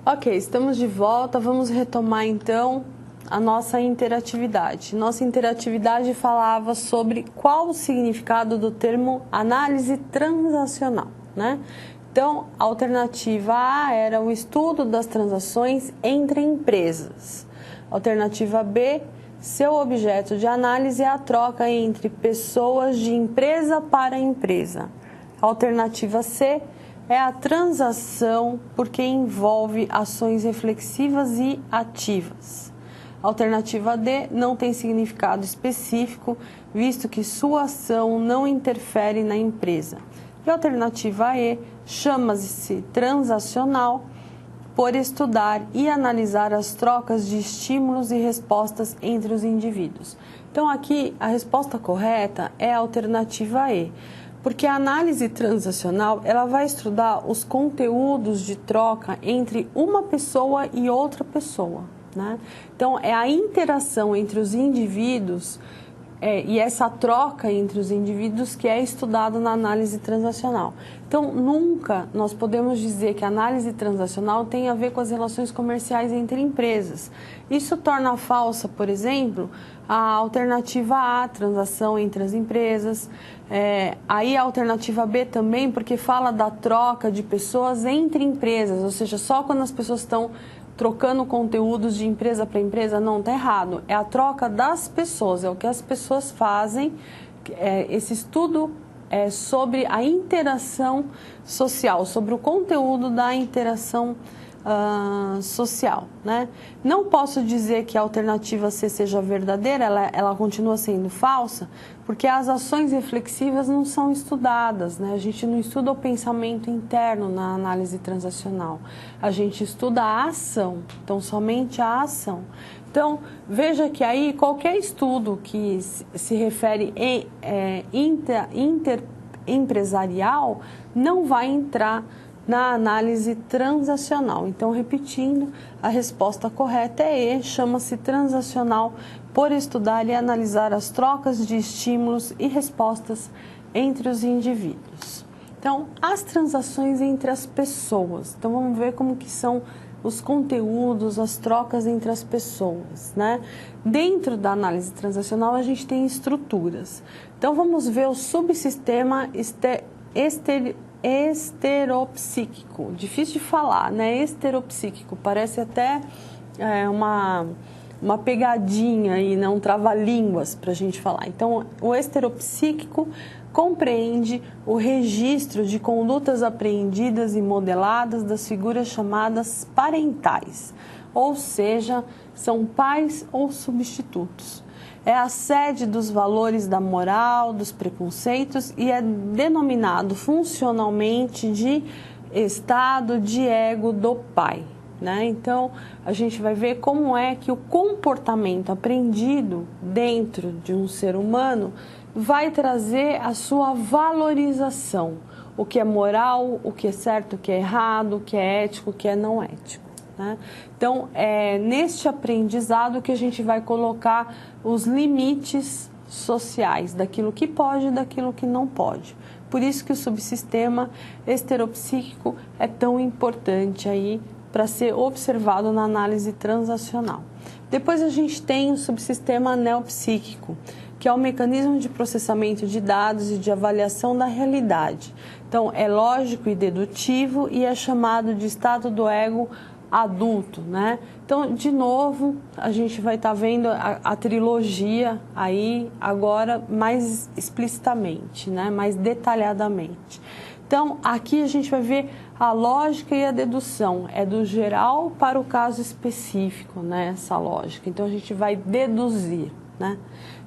Ok, estamos de volta. Vamos retomar então a nossa interatividade. Nossa interatividade falava sobre qual o significado do termo análise transacional, né? Então, a alternativa A era o estudo das transações entre empresas. Alternativa B, seu objeto de análise é a troca entre pessoas de empresa para empresa. Alternativa C é a transação porque envolve ações reflexivas e ativas. Alternativa D não tem significado específico, visto que sua ação não interfere na empresa. E a alternativa E chama-se transacional por estudar e analisar as trocas de estímulos e respostas entre os indivíduos. Então aqui a resposta correta é a alternativa E. Porque a análise transacional, ela vai estudar os conteúdos de troca entre uma pessoa e outra pessoa, né? Então, é a interação entre os indivíduos e essa troca entre os indivíduos que é estudado na análise transacional. Então, nunca nós podemos dizer que a análise transacional tem a ver com as relações comerciais entre empresas. Isso torna falsa, por exemplo, a alternativa A, transação entre as empresas. Aí a alternativa B também, porque fala da troca de pessoas entre empresas, ou seja, só quando as pessoas estão trocando conteúdos de empresa para empresa, não, está errado. É a troca das pessoas, é o que as pessoas fazem. Esse estudo é sobre a interação social, sobre o conteúdo da interação social, né? Não posso dizer que a alternativa C seja verdadeira, ela continua sendo falsa, porque as ações reflexivas não são estudadas, né? A gente não estuda o pensamento interno na análise transacional, a gente estuda a ação, então somente a ação. Então, veja que aí qualquer estudo que se refere interempresarial não vai entrar na análise transacional. Então, repetindo, a resposta correta é E, chama-se transacional por estudar e analisar as trocas de estímulos e respostas entre os indivíduos. Então, as transações entre as pessoas. Então, vamos ver como que são os conteúdos, as trocas entre as pessoas, né? Dentro da análise transacional, a gente tem estruturas. Então, vamos ver o subsistema esteropsíquico, difícil de falar, né? Esteropsíquico, parece até uma pegadinha aí, né? Um trava-línguas para a gente falar. Então, o esteropsíquico compreende o registro de condutas apreendidas e modeladas das figuras chamadas parentais, ou seja, são pais ou substitutos. É a sede dos valores da moral, dos preconceitos e é denominado funcionalmente de estado de ego do pai, né? Então, a gente vai ver como é que o comportamento aprendido dentro de um ser humano vai trazer a sua valorização, o que é moral, o que é certo, o que é errado, o que é ético, o que é não ético, né? Então, é neste aprendizado que a gente vai colocar os limites sociais, daquilo que pode e daquilo que não pode. Por isso que o subsistema esteropsíquico é tão importante aí para ser observado na análise transacional. Depois a gente tem o subsistema neopsíquico, que é o mecanismo de processamento de dados e de avaliação da realidade. Então, é lógico e dedutivo e é chamado de estado do ego adulto, né? Então, de novo, a gente vai estar vendo a trilogia aí agora mais explicitamente, né? Mais detalhadamente. Então, aqui a gente vai ver a lógica e a dedução. É do geral para o caso específico, né? Essa lógica. Então, a gente vai deduzir, né?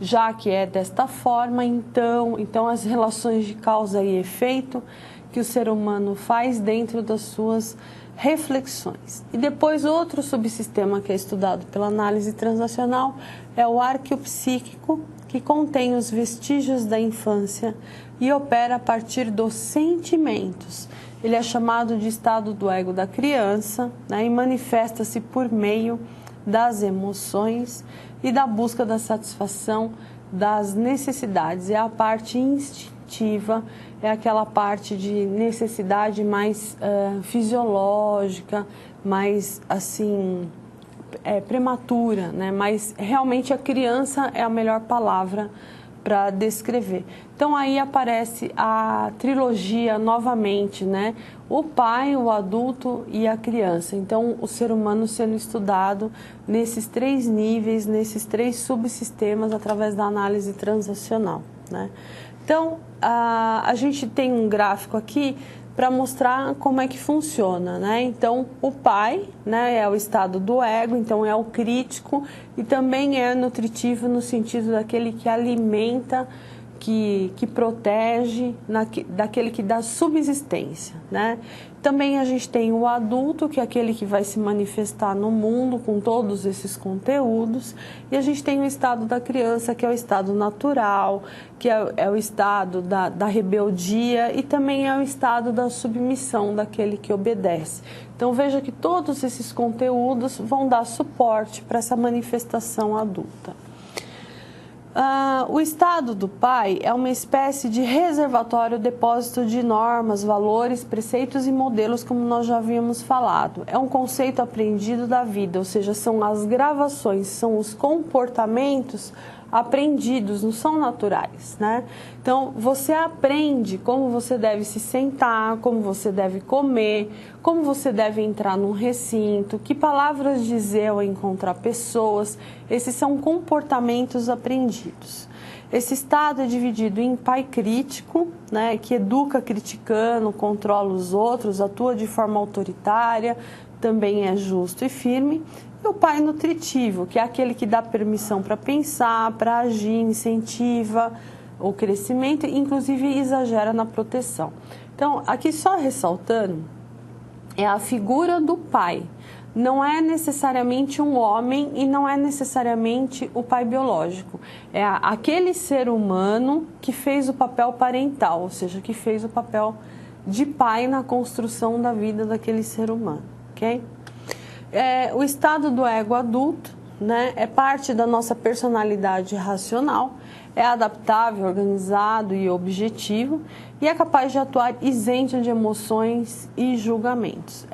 Já que é desta forma, então as relações de causa e efeito que o ser humano faz dentro das suas reflexões. E depois outro subsistema que é estudado pela análise transacional é o arqueopsíquico, que contém os vestígios da infância e opera a partir dos sentimentos. Ele é chamado de estado do ego da criança, né, e manifesta-se por meio das emoções e da busca da satisfação das necessidades. É a parte instintiva afetiva, é aquela parte de necessidade mais fisiológica, mais assim, prematura, né? Mas realmente a criança é a melhor palavra para descrever. Então aí aparece a trilogia novamente, né? O pai, o adulto e a criança. Então o ser humano sendo estudado nesses 3 níveis, nesses 3 subsistemas através da análise transacional, né? Então a gente tem um gráfico aqui para mostrar como é que funciona, né? Então, o pai, né, é o estado do ego, então é o crítico e também é nutritivo no sentido daquele que alimenta, que protege, daquele que dá subsistência, né? Também a gente tem o adulto, que é aquele que vai se manifestar no mundo com todos esses conteúdos, e a gente tem o estado da criança, que é o estado natural, que é o estado da rebeldia e também é o estado da submissão daquele que obedece. Então veja que todos esses conteúdos vão dar suporte para essa manifestação adulta. O estado do pai é uma espécie de reservatório, depósito de normas, valores, preceitos e modelos, como nós já havíamos falado. É um conceito aprendido da vida, ou seja, são as gravações, são os comportamentos aprendidos, não são naturais, né? Então, você aprende como você deve se sentar, como você deve comer, como você deve entrar num recinto, que palavras dizer ao encontrar pessoas. Esses são comportamentos aprendidos. Esse estado é dividido em pai crítico, né, que educa criticando, controla os outros, atua de forma autoritária, também é justo e firme. E o pai nutritivo, que é aquele que dá permissão para pensar, para agir, incentiva o crescimento e inclusive exagera na proteção. Então, aqui só ressaltando, é a figura do pai. Não é necessariamente um homem e não é necessariamente o pai biológico. É aquele ser humano que fez o papel parental, ou seja, que fez o papel de pai na construção da vida daquele ser humano, ok? O estado do ego adulto, né, é parte da nossa personalidade racional, é adaptável, organizado e objetivo e é capaz de atuar isento de emoções e julgamentos.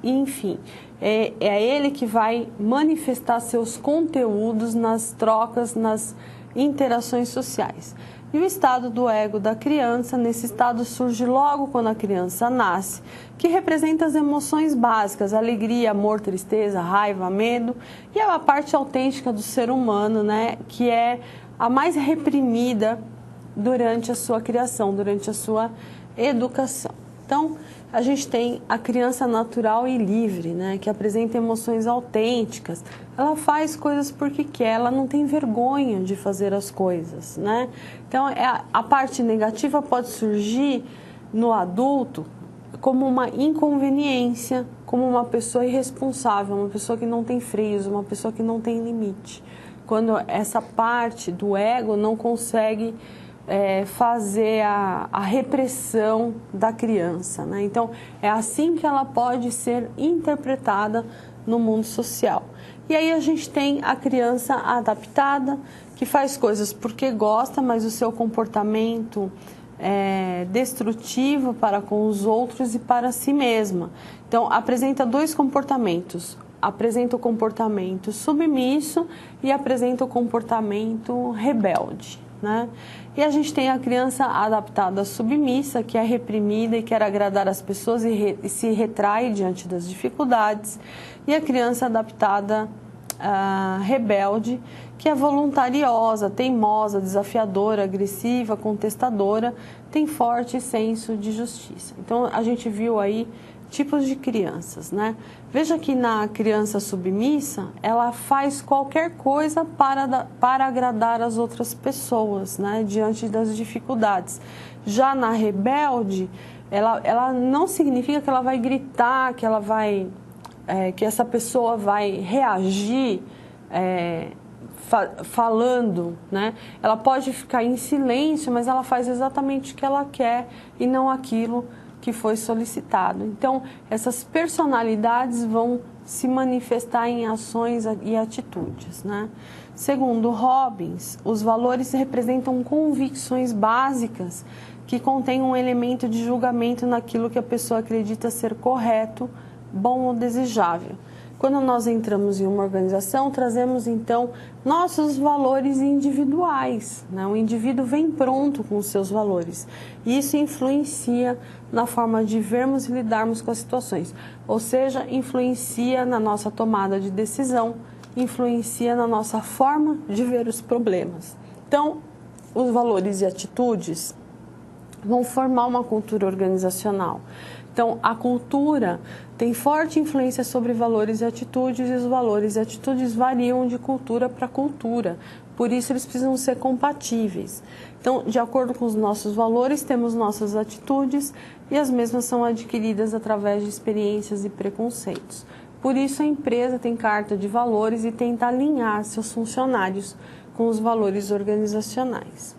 Enfim, é ele que vai manifestar seus conteúdos nas trocas, nas interações sociais. E o estado do ego da criança, nesse estado surge logo quando a criança nasce, que representa as emoções básicas, alegria, amor, tristeza, raiva, medo, e é a parte autêntica do ser humano, né, que é a mais reprimida durante a sua criação, durante a sua educação. Então, a gente tem a criança natural e livre, né, que apresenta emoções autênticas. Ela faz coisas porque quer, ela não tem vergonha de fazer as coisas, né? Então, a parte negativa pode surgir no adulto como uma inconveniência, como uma pessoa irresponsável, uma pessoa que não tem freios, uma pessoa que não tem limite. Quando essa parte do ego não consegue fazer a repressão da criança, né? Então, é assim que ela pode ser interpretada no mundo social. E aí a gente tem a criança adaptada, que faz coisas porque gosta, mas o seu comportamento é destrutivo para com os outros e para si mesma. Então, apresenta 2 comportamentos. Apresenta o comportamento submisso e apresenta o comportamento rebelde, né? E a gente tem a criança adaptada submissa, que é reprimida e quer agradar as pessoas e se retrai diante das dificuldades. E a criança adaptada rebelde, que é voluntariosa, teimosa, desafiadora, agressiva, contestadora, tem forte senso de justiça. Então, a gente viu aí tipos de crianças, né? Veja que na criança submissa, ela faz qualquer coisa para agradar as outras pessoas, né? Diante das dificuldades. Já na rebelde, ela não significa que ela vai gritar, que ela vai, que essa pessoa vai reagir falando, né? Ela pode ficar em silêncio, mas ela faz exatamente o que ela quer e não aquilo que foi solicitado. Então, essas personalidades vão se manifestar em ações e atitudes, né? Segundo Robbins, os valores representam convicções básicas que contêm um elemento de julgamento naquilo que a pessoa acredita ser correto, bom ou desejável. Quando nós entramos em uma organização, trazemos então nossos valores individuais, né? O indivíduo vem pronto com os seus valores. E isso influencia na forma de vermos e lidarmos com as situações. Ou seja, influencia na nossa tomada de decisão, influencia na nossa forma de ver os problemas. Então, os valores e atitudes vão formar uma cultura organizacional. Então, a cultura tem forte influência sobre valores e atitudes, e os valores e atitudes variam de cultura para cultura. Por isso, eles precisam ser compatíveis. Então, de acordo com os nossos valores, temos nossas atitudes e as mesmas são adquiridas através de experiências e preconceitos. Por isso, a empresa tem carta de valores e tenta alinhar seus funcionários com os valores organizacionais.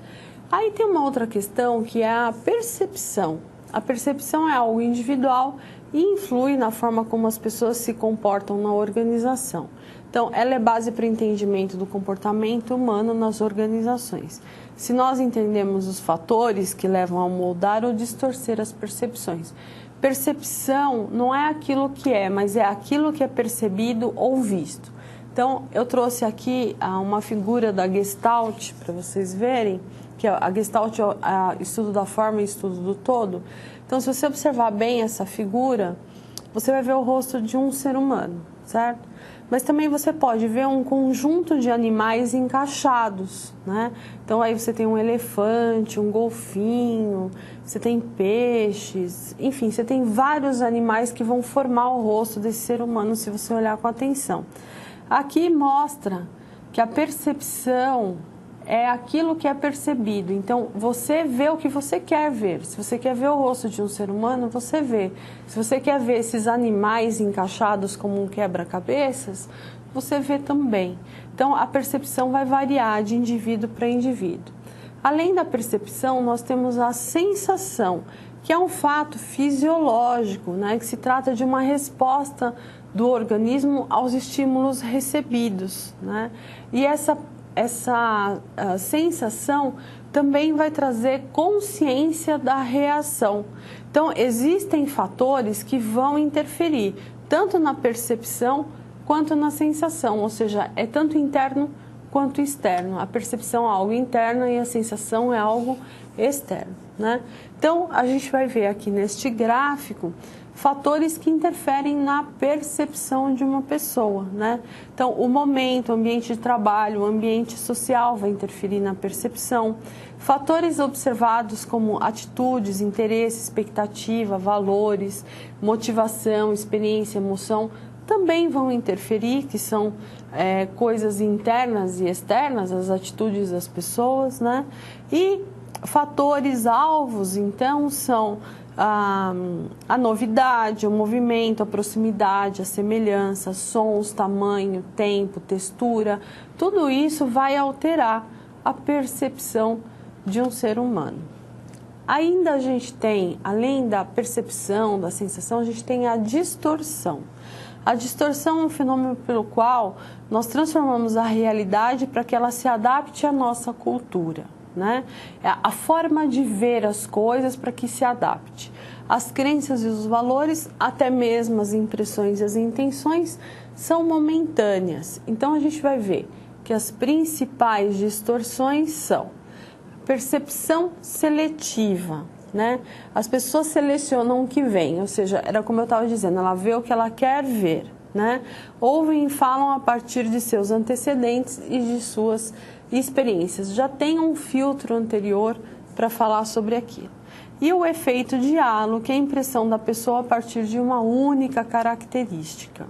Aí tem uma outra questão que é a percepção. A percepção é algo individual e influi na forma como as pessoas se comportam na organização. Então, ela é base para o entendimento do comportamento humano nas organizações. Se nós entendemos os fatores que levam a moldar ou distorcer as percepções. Percepção não é aquilo que é, mas é aquilo que é percebido ou visto. Então, eu trouxe aqui uma figura da Gestalt para vocês verem, que a Gestalt é o estudo da forma e estudo do todo. Então, se você observar bem essa figura, você vai ver o rosto de um ser humano, certo? Mas também você pode ver um conjunto de animais encaixados, né? Então, aí você tem um elefante, um golfinho, você tem peixes, enfim, você tem vários animais que vão formar o rosto desse ser humano se você olhar com atenção. Aqui mostra que a percepção é aquilo que é percebido. Então, você vê o que você quer ver. Se você quer ver o rosto de um ser humano, você vê. Se você quer ver esses animais encaixados como um quebra-cabeças, você vê também. Então, a percepção vai variar de indivíduo para indivíduo. Além da percepção, nós temos a sensação, que é um fato fisiológico, né? Que se trata de uma resposta do organismo aos estímulos recebidos, né? E essa sensação também vai trazer consciência da reação. Então, existem fatores que vão interferir tanto na percepção quanto na sensação, ou seja, é tanto interno quanto externo. A percepção é algo interno e a sensação é algo externo, né? Então, a gente vai ver aqui neste gráfico fatores que interferem na percepção de uma pessoa, né? Então, o momento, o ambiente de trabalho, o ambiente social vai interferir na percepção. Fatores observados como atitudes, interesse, expectativa, valores, motivação, experiência, emoção, também vão interferir, que são coisas internas e externas, as atitudes das pessoas, né? E fatores alvos, então, são a novidade, o movimento, a proximidade, a semelhança, sons, tamanho, tempo, textura, tudo isso vai alterar a percepção de um ser humano. Ainda a gente tem, além da percepção, da sensação, a gente tem a distorção. A distorção é um fenômeno pelo qual nós transformamos a realidade para que ela se adapte à nossa cultura, né? É a forma de ver as coisas para que se adapte. As crenças e os valores, até mesmo as impressões e as intenções, são momentâneas. Então, a gente vai ver que as principais distorções são percepção seletiva, né? As pessoas selecionam o que vem, ou seja, era como eu estava dizendo, ela vê o que ela quer ver, né? Ouvem e falam a partir de seus antecedentes e de suas experiências. Já tem um filtro anterior para falar sobre aquilo. E o efeito de halo, que é a impressão da pessoa a partir de uma única característica.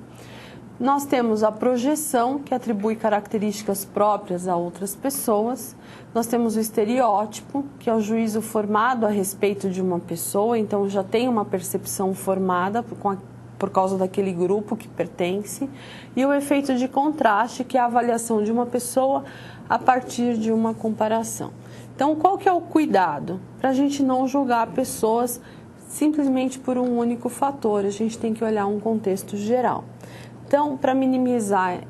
Nós temos a projeção, que atribui características próprias a outras pessoas. Nós temos o estereótipo, que é o juízo formado a respeito de uma pessoa, então já tem uma percepção formada por causa daquele grupo que pertence. E o efeito de contraste, que é a avaliação de uma pessoa a partir de uma comparação. Então, qual que é o cuidado? Para a gente não julgar pessoas simplesmente por um único fator, a gente tem que olhar um contexto geral. Então, para minimizar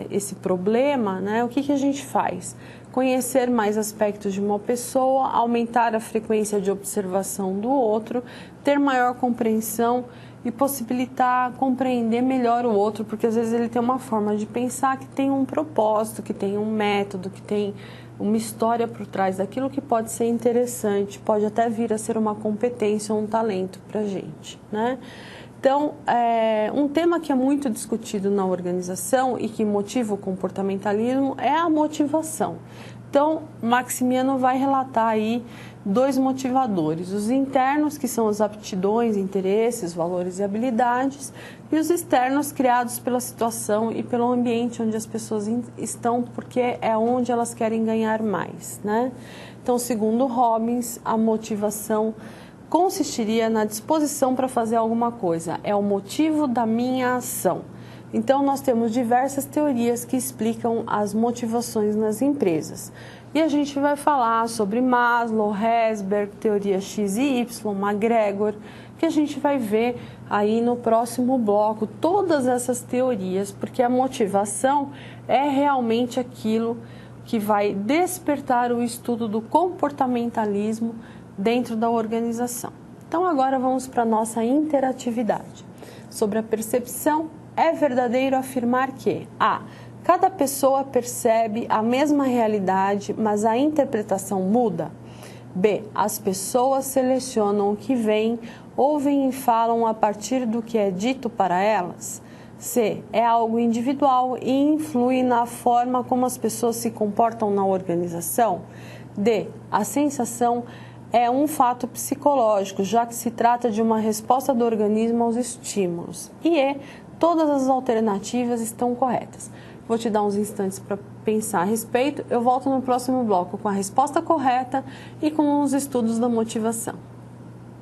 esse problema, né, o que a gente faz? Conhecer mais aspectos de uma pessoa, aumentar a frequência de observação do outro, ter maior compreensão e possibilitar compreender melhor o outro, porque às vezes ele tem uma forma de pensar que tem um propósito, que tem um método, que tem uma história por trás daquilo que pode ser interessante, pode até vir a ser uma competência ou um talento para a gente, né? Então, um tema que é muito discutido na organização e que motiva o comportamentalismo é a motivação. Então, Maximiano vai relatar aí 2 motivadores, os internos, que são as aptidões, interesses, valores e habilidades, e os externos, criados pela situação e pelo ambiente onde as pessoas estão, porque é onde elas querem ganhar mais, né? Então, segundo Robbins, a motivação consistiria na disposição para fazer alguma coisa, é o motivo da minha ação. Então, nós temos diversas teorias que explicam as motivações nas empresas. E a gente vai falar sobre Maslow, Herzberg, teoria X e Y, McGregor, que a gente vai ver aí no próximo bloco todas essas teorias, porque a motivação é realmente aquilo que vai despertar o estudo do comportamentalismo dentro da organização. Então, agora vamos para a nossa interatividade. Sobre a percepção, é verdadeiro afirmar que A. Cada pessoa percebe a mesma realidade, mas a interpretação muda. B. As pessoas selecionam o que veem, ouvem e falam a partir do que é dito para elas. C. É algo individual e influi na forma como as pessoas se comportam na organização. D. A sensação é um fato psicológico, já que se trata de uma resposta do organismo aos estímulos. E E. Todas as alternativas estão corretas. Vou te dar uns instantes para pensar a respeito. Eu volto no próximo bloco com a resposta correta e com os estudos da motivação.